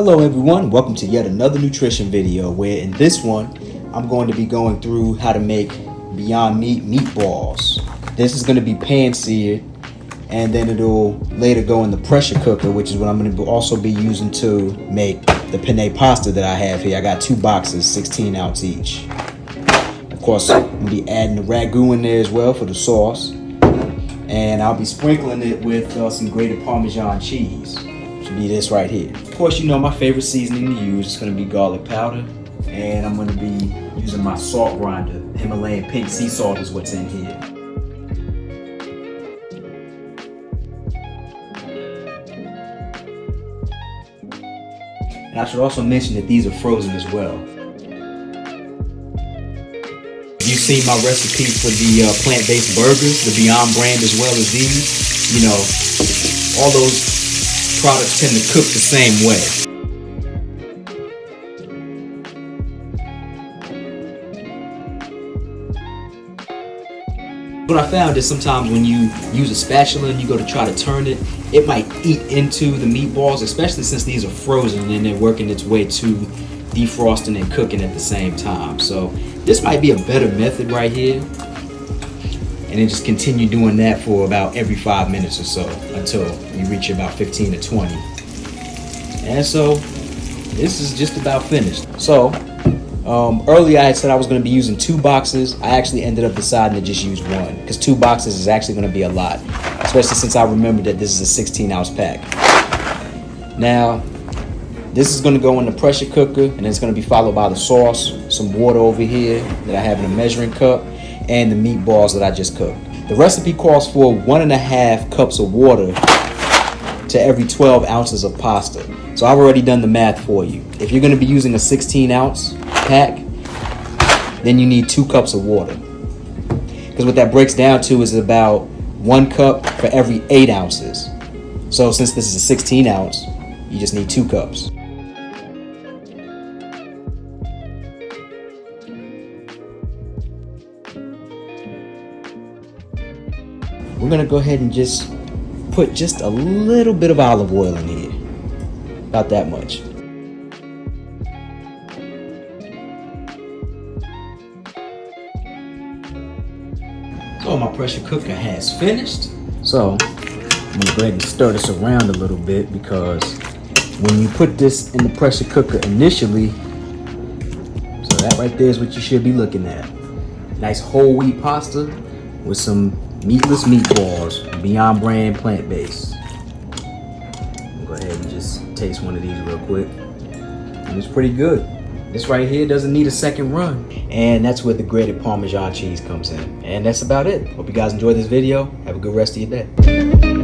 Hello everyone, welcome to yet another nutrition video where in this one I'm going to be going through how to make Beyond Meat meatballs. This is going to be pan seared and then it'll later go in the pressure cooker, which is what I'm going to also be using to make the penne pasta that I have here. I got 2 boxes, 16 ounce each. Of course, I'm going to be adding the ragu in there as well for the sauce. And I'll be sprinkling it with some grated Parmesan cheese. Should be this right here. Of course, you know my favorite seasoning to use is going to be garlic powder. And I'm going to be using my salt grinder. Himalayan Sea Salt is what's in here. And I should also mention that these are frozen as well. You've seen my recipe for the plant-based burgers, the Beyond brand, as well as these. You know, all those products tend to cook the same way. What I found is sometimes when you use a spatula and you go to try to turn it, it might eat into the meatballs, especially since these are frozen and they're working its way to defrosting and cooking at the same time. So this might be a better method right here. And then just continue doing that for about every 5 minutes or so until you reach about 15 to 20. And so this is just about finished. So earlier I had said I was going to be using 2 boxes. I actually ended up deciding to just use 1 because 2 boxes is actually going to be a lot, especially since I remembered that this is a 16 ounce pack. Now this is going to go in the pressure cooker and it's going to be followed by the sauce, some water over here that I have in a measuring cup, and the meatballs that I just cooked. The recipe calls for 1.5 cups of water to every 12 ounces of pasta. So I've already done the math for you. If you're going to be using a 16 ounce pack, then you need 2 cups of water. Because what that breaks down to is about 1 cup for every 8 ounces. So since this is a 16 ounce, you just need 2 cups. We're gonna go ahead and just put just a little bit of olive oil in here. About that much. So my pressure cooker has finished. So I'm gonna go ahead and stir this around a little bit because when you put this in the pressure cooker initially, so that right there is what you should be looking at. Nice whole wheat pasta with some meatless meatballs, Beyond brand plant-based. Go ahead and just taste one of these real quick. And it's pretty good. This right here doesn't need a second run. And that's where the grated Parmesan cheese comes in. And that's about it. Hope you guys enjoyed this video. Have a good rest of your day.